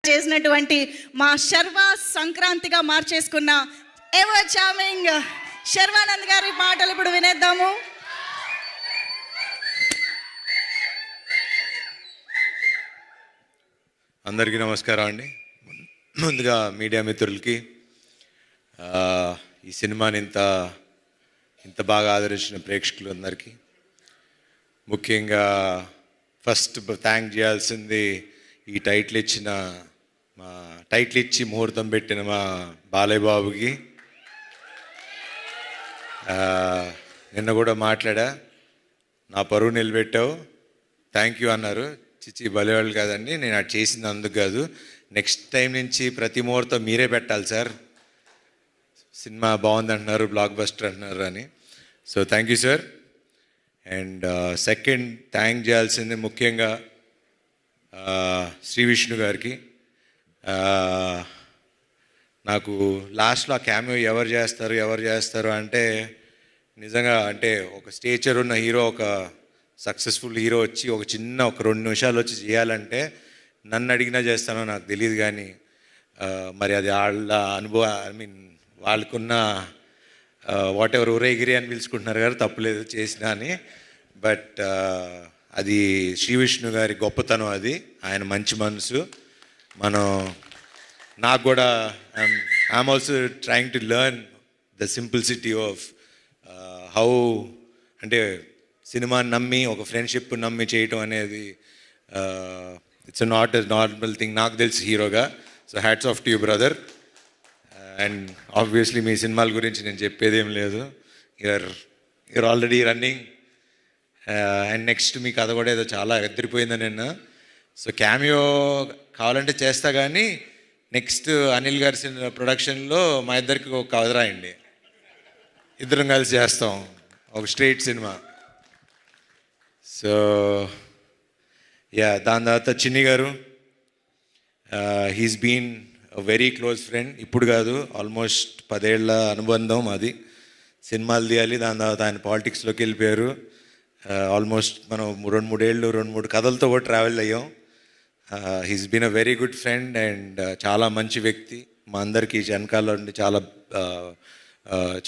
చేసినటువంటి మా Sharva సంక్రాంతిగా మార్చేసుకున్న ever charming Sharwanand గారి మాటలు ఇప్పుడు వినేద్దాము. అందరికీ నమస్కారం అండి. ముందుగా మీడియా మిత్రులకి ఈ సినిమాని ఇంత బాగా ఆదరించిన ప్రేక్షకులందరికీ ముఖ్యంగా ఫస్ట్ థ్యాంక్ చేయాల్సింది ఈ టైటిల్ ఇచ్చి ముహూర్తం పెట్టిన మా బాలయ్య బాబుకి. నిన్న కూడా మాట్లాడా, నా పరువు నిలబెట్టావు, థ్యాంక్ యూ అన్నారు. చిచ్చి బలేవాళ్ళు కాదండి, నేను అది చేసింది అందుకు కాదు, నెక్స్ట్ టైం నుంచి ప్రతి ముహూర్తం మీరే పెట్టాలి సార్, సినిమా బాగుంది అంటున్నారు, బ్లాక్ బస్టర్ అంటున్నారు అని. So thank you sir. And second thank చేయాల్సింది ముఖ్యంగా శ్రీ విష్ణు గారికి. నాకు లాస్ట్లో ఆ క్యామియో ఎవరు చేస్తారు అంటే నిజంగా అంటే ఒక స్టేచర్ ఉన్న హీరో, ఒక సక్సెస్ఫుల్ హీరో వచ్చి ఒక 2 నిమిషాలు వచ్చి చేయాలంటే నన్ను అడిగినా చేస్తానో నాకు తెలియదు, కానీ మరి అది వాళ్ళ అనుభవం, వాళ్ళకున్న వాట్ ఎవర్ ఊరేగిరి అని పిలుచుకుంటున్నారు కదా, తప్పులేదు చేసినా అని. బట్ అది శ్రీ విష్ణు గారి గొప్పతనం, అది ఆయన మంచి మనసు. నాకు కూడా I'm also trying to learn the simplicity of how, అంటే సినిమాని నమ్మి ఒక ఫ్రెండ్షిప్ నమ్మి చేయటం అనేది it's not a normal thing నాకు తెలిసి హీరోగా. So hats off to you brother. And obviously మీ సినిమాల గురించి నేను చెప్పేదేం లేదు, you're already running. And next మీ కథ కూడా ఏదో చాలా ఎదిరిపోయిందని నిన్న. సో క్యామియో కావాలంటే చేస్తా, కానీ నెక్స్ట్ అనిల్ గారి ప్రొడక్షన్లో మా ఇద్దరికి ఒక కథ రాయండి, ఇద్దరం కలిసి చేస్తాం ఒక స్ట్రైట్ సినిమా. సో దాని తర్వాత చిన్ని గారు, he's been very close friend, ఇప్పుడు కాదు ఆల్మోస్ట్ 10 ఏళ్ల అనుబంధం అది. సినిమాలు తీయాలి, దాని తర్వాత ఆయన పాలిటిక్స్లోకి వెళ్ళిపోయారు. ఆల్మోస్ట్ మనం 2-3 కథలతో కూడా ట్రావెల్ అయ్యాం. He's been a very good friend and చాలా మంచి వ్యక్తి. మా అందరికీ వెనకాల నుండి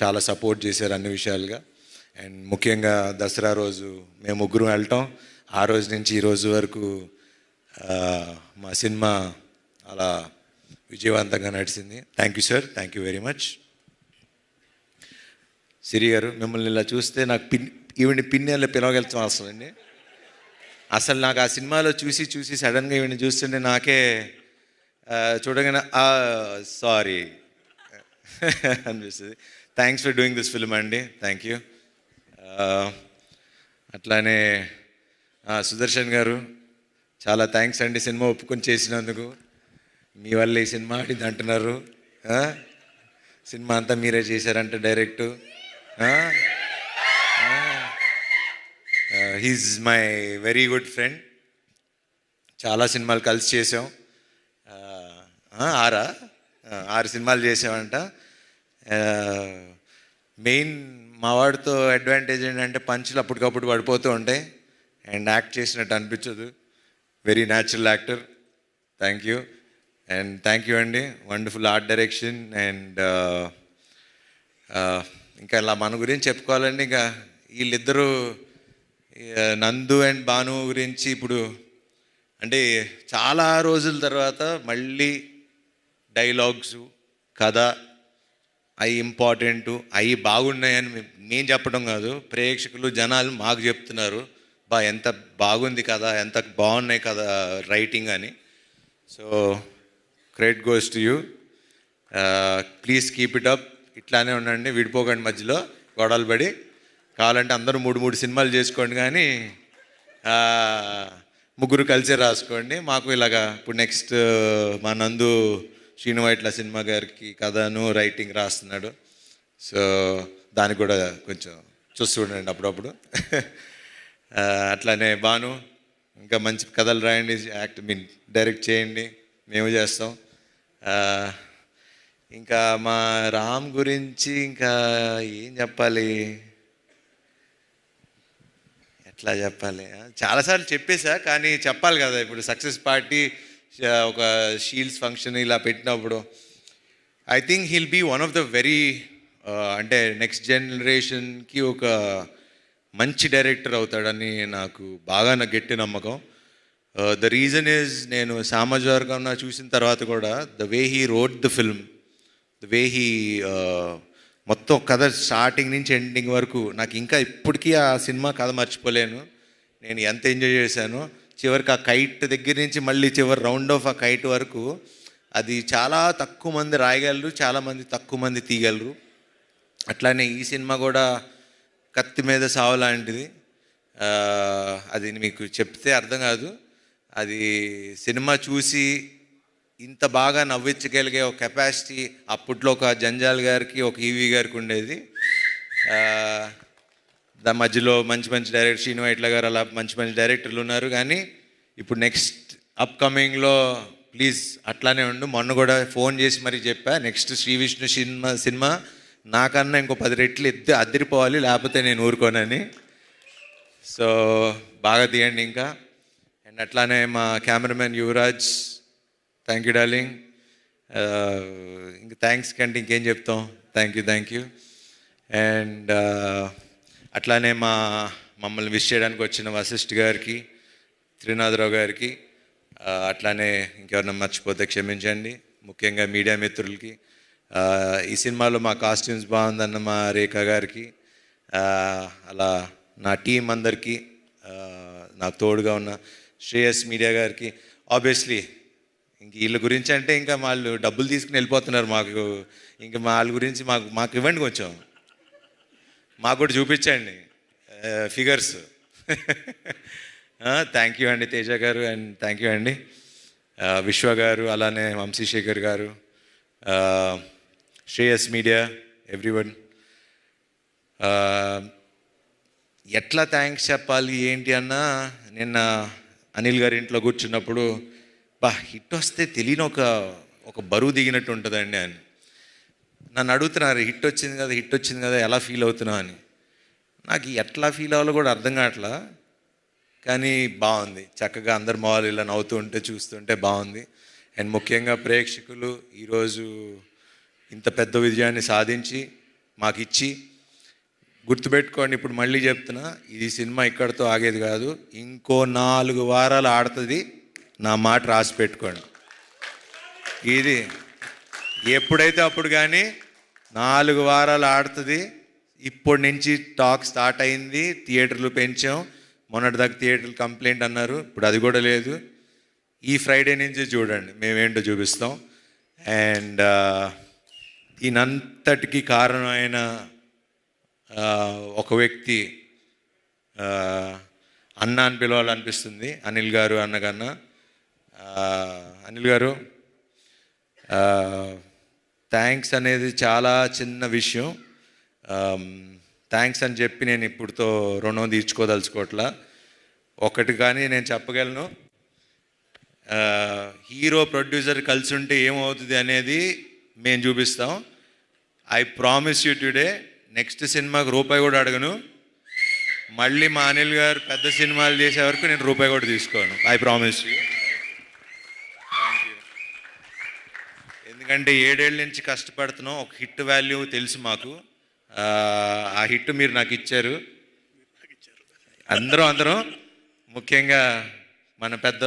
చాలా సపోర్ట్ చేశారు అన్ని విషయాలుగా. అండ్ ముఖ్యంగా దసరా రోజు మేము ముగ్గురం వెళ్ళటం, ఆ రోజు నుంచి ఈ రోజు వరకు మా సినిమా అలా విజయవంతంగా నడిచింది. Thank you sir, thank you very much. Siri garu, మిమ్మల్ని ఇలా చూస్తే నాకు ఈవిని పిన్నెల్లో పిలవగలుగుతాం అసలండి. అసలు నాకు ఆ సినిమాలో చూసి సడన్గా ఈవిని చూస్తుంటే నాకే చూడగానే సారీ అనిపిస్తుంది. Thanks for doing this film అండి, థ్యాంక్ యూ. అట్లానే సుదర్శన్ గారు, చాలా థ్యాంక్స్ అండి సినిమా ఒప్పుకొని చేసినందుకు. మీ వల్ల ఈ సినిమా ఆడింది అంటున్నారు, సినిమా అంతా మీరే చేశారంట direct. He's my very good friend, చాలా సినిమాలు కలిసి చేసాం, 6 సినిమాలు చేసామంట. మెయిన్ మా వాడితో అడ్వాంటేజ్ ఏంటంటే పంచులు అప్పటికప్పుడు పడిపోతూ ఉంటాయి అండ్ యాక్ట్ చేసినట్టు అనిపించదు. Very natural actor, thank you. And thank you అండి, వండర్ఫుల్ ఆర్ట్ డైరెక్షన్. అండ్ ఇంకా ఇలా మన గురించి చెప్పుకోవాలండి, ఇంకా వీళ్ళిద్దరూ నందు అండ్ భాను గురించి ఇప్పుడు అంటే చాలా రోజుల తర్వాత మళ్ళీ డైలాగ్స్, కథ అవి ఇంపార్టెంటు, అవి బాగున్నాయని మేము చెప్పడం కాదు, ప్రేక్షకులు జనాలు మాకు చెప్తున్నారు, ఎంత బాగుంది కదా, ఎంత బాగున్నాయి కదా రైటింగ్ అని. So credit goes to you. Please keep it up, ఇట్లానే ఉండండి, విడిపోకండి మధ్యలో గొడవలు పడి. కావాలంటే అందరూ 3 సినిమాలు చేసుకోండి, కానీ ముగ్గురు కలిసే రాసుకోండి. మాకు ఇలాగా ఇప్పుడు నెక్స్ట్ మా నందు శ్రీనువైట్ల సినిమా గారికి కథను రైటింగ్ రాస్తున్నాడు. సో దానికి కూడా కొంచెం చూస్తూ ఉండండి అప్పుడప్పుడు. అట్లానే భాను, ఇంకా మంచి కథలు రాయండి, డైరెక్ట్ చేయండి, మేము చేస్తాం. ఇంకా మా రామ్ గురించి ఇంకా ఏం చెప్పాలి, ఎట్లా చెప్పాలి, చాలాసార్లు చెప్పేశా, కానీ చెప్పాలి కదా. ఇప్పుడు సక్సెస్ పార్టీ ఒక షీల్డ్స్ ఫంక్షన్ ఇలా పెట్టినప్పుడు I think he'll be one of the very అంటే నెక్స్ట్ జనరేషన్కి ఒక మంచి డైరెక్టర్ అవుతాడని నాకు గట్టి నమ్మకం. ద రీజన్ ఈజ్ నేను సామాజిక చూసిన తర్వాత కూడా the way he wrote the film, the way he మొత్తం కథ స్టార్టింగ్ నుంచి ఎండింగ్ వరకు నాకు ఇంకా ఇప్పటికీ ఆ సినిమా కథ మర్చిపోలేను. నేను ఎంత ఎంజాయ్ చేశానో. చివరికి ఆ కైట్ దగ్గర నుంచి మళ్ళీ చివరి రౌండ్ ఆఫ్ ఆ కైట్ వరకు అది చాలా తక్కువ మంది రాయగలరు, చాలామంది తక్కువ మంది తీయగలరు. అట్లానే ఈ సినిమా కూడా కత్తి మీద సావు లాంటిది. అది మీకు చెప్తే అర్థం కాదు. అది సినిమా చూసి ఇంత బాగా నవ్వించగలిగే ఒక కెపాసిటీ అప్పట్లో ఒక జంజాల్ గారికి, ఒక ఈవీ గారికి ఉండేది. దాని మధ్యలో మంచి మంచి డైరెక్టర్ శ్రీను వైట్ల గారు అలా మంచి మంచి డైరెక్టర్లు ఉన్నారు. కానీ ఇప్పుడు నెక్స్ట్ అప్కమింగ్లో ప్లీజ్ అట్లానే ఉండు. మొన్న కూడా ఫోన్ చేసి మరీ చెప్పా, నెక్స్ట్ శ్రీ విష్ణు సినిమా నాకన్నా ఇంకో 10 రెట్లు అదిరిపోవాలి, లేకపోతే నేను ఊరుకోనని. సో బాగా తీయండి ఇంకా. అండ్ అట్లానే మా cameraman Yuvraj, thank you darling. ఇంక థ్యాంక్స్ కంటే ఇంకేం చెప్తాం. Thank you. అండ్ అట్లానే మమ్మల్ని విష్ చేయడానికి వచ్చిన వశిష్ఠ్ గారికి, త్రినాథరావు గారికి, అట్లానే ఇంకెవరన్నా మర్చిపోతే క్షమించండి. ముఖ్యంగా మీడియా మిత్రులకి, ఈ సినిమాలో మా కాస్ట్యూమ్స్ బాగుందన్న మా రేఖ గారికి, అలా నా టీం అందరికీ, నాకు తోడుగా ఉన్న శ్రేయస్ మీడియా గారికి. ఆబ్వియస్లీ ఇంక వీళ్ళ గురించి అంటే ఇంకా వాళ్ళు డబ్బులు తీసుకుని వెళ్ళిపోతున్నారు. మాకు ఇంకా వాళ్ళ గురించి మాకు ఇవ్వండి, కొంచెం మాకు కూడా చూపించండి ఫిగర్స్. థ్యాంక్ యూ అండి తేజ గారు, అండ్ థ్యాంక్ యూ అండి విశ్వ గారు, అలానే వంశీశేఖర్ గారు, శ్రేయస్ మీడియా, ఎవ్రీవన్. ఎట్లా థ్యాంక్స్ చెప్పాలి ఏంటి అన్నా, నిన్న అనిల్ గారి ఇంట్లో కూర్చున్నప్పుడు హిట్ వస్తే తెలియని ఒక బరువు దిగినట్టు ఉంటుందండి అని నన్ను అడుగుతున్నారు. హిట్ వచ్చింది కదా ఎలా ఫీల్ అవుతున్నావు అని. నాకు ఎట్లా ఫీల్ అవ్వాలో కూడా అర్థం కావట్లా. కానీ బాగుంది, చక్కగా అందరు మొహాలు ఇలా నవ్వుతూ ఉంటే చూస్తుంటే బాగుంది. అండ్ ముఖ్యంగా ప్రేక్షకులు ఈరోజు ఇంత పెద్ద విజయాన్ని సాధించి మాకు ఇచ్చి, గుర్తుపెట్టుకోండి, ఇప్పుడు మళ్ళీ చెప్తున్నా, ఈ సినిమా ఇక్కడితో ఆగేది కాదు, ఇంకో 4 వారాలు ఆడుతుంది. నా మాట రాసి పెట్టుకోండి. ఇది ఎప్పుడైతే అప్పుడు కానీ 4 వారాలు ఆడుతుంది. ఇప్పటి నుంచి టాక్ స్టార్ట్ అయింది. థియేటర్లు పెంచాం. మొన్నటిదాకా థియేటర్లు కంప్లైంట్ అన్నారు, ఇప్పుడు అది కూడా లేదు. ఈ ఫ్రైడే నుంచి చూడండి మేమేంటో చూపిస్తాం. అండ్ దీనంతటికి కారణమైన ఒక వ్యక్తి అన్న అని పిలవాలనిపిస్తుంది, అనిల్ గారు. అన్నకన్నా అనిల్ గారు, థ్యాంక్స్ అనేది చాలా చిన్న విషయం. థ్యాంక్స్ అని చెప్పి నేను ఇప్పుడుతో రుణం తీర్చుకోదలుచుకోవట్లా. ఒకటి కానీ నేను చెప్పగలను, హీరో ప్రొడ్యూసర్ కలిసి ఉంటే ఏమవుతుంది అనేది మేము చూపిస్తాం. I promise you today, next సినిమాకి రూపాయి కూడా అడగను. మళ్ళీ మా అనిల్ గారు పెద్ద సినిమాలు చేసే వరకు నేను రూపాయి కూడా తీసుకోను. I promise you. ఎందుకంటే 7 ఏళ్ళ నుంచి కష్టపడుతున్నాం. ఒక హిట్ వాల్యూ తెలుసు మాకు. ఆ హిట్ మీరు నాకు ఇచ్చారు. అందరం ముఖ్యంగా మన పెద్ద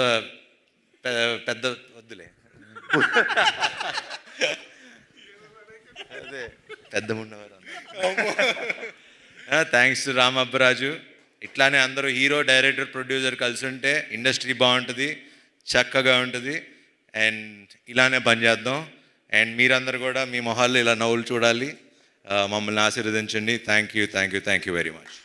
వద్దులే, అదే పెద్ద ఉన్నవారు. Thanks to Ram Abbaraju. ఇట్లానే అందరూ హీరో, డైరెక్టర్, ప్రొడ్యూసర్ కలిసి ఉంటే ఇండస్ట్రీ బాగుంటుంది, చక్కగా ఉంటుంది. అండ్ ఇలానే పనిచేద్దాం. అండ్ మీరందరూ కూడా మీ మొహాల్లో ఇలా నవ్వులు చూడాలి. మమ్మల్ని ఆశీర్వదించండి. Thank you very much.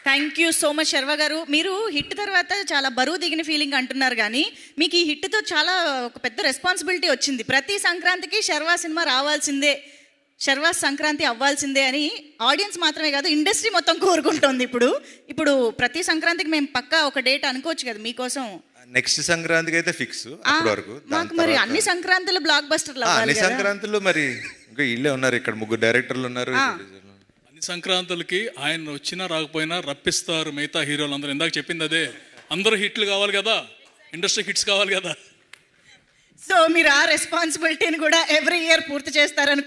Thank you so much Sharva garu. మీరు హిట్ తర్వాత చాలా బరువు దిగిన ఫీలింగ్ అంటున్నారు, కానీ మీకు ఈ హిట్తో చాలా ఒక పెద్ద రెస్పాన్సిబిలిటీ వచ్చింది. ప్రతి సంక్రాంతికి శర్వా సినిమా రావాల్సిందే, శర్వా సంక్రాంతి అవ్వాల్సిందే అని ఆడియన్స్ మాత్రమే కాదు, ఇండస్ట్రీ మొత్తం కోరుకుంటోంది. ఇప్పుడు ప్రతి సంక్రాంతికి మేము పక్కా ఒక డేట్ అనుకోవచ్చు కదా మీకోసం. నెక్స్ట్ సంక్రాంతికి అయితే ఫిక్స్. వరకు మాకు మరి అన్ని సంక్రాంతులు బ్లాక్ బస్టర్లు, అన్ని సంక్రాంతులు మరి ఇంకా ఇల్లే ఉన్నారు, ఇక్కడ 3 డైరెక్టర్లు ఉన్నారు. అన్ని సంక్రాంతులకి ఆయన వచ్చినా రాకపోయినా రప్పిస్తారు మిగతా హీరోలు అందరూ. ఇందాక చెప్పింది అదే, అందరూ హిట్లు కావాలి కదా, ఇండస్ట్రీ హిట్స్ కావాలి కదా. సో మీరు ఆ రెస్పాన్సిబిలిటీని కూడా ఎవ్రీ ఇయర్ పూర్తి చేస్తారనుకో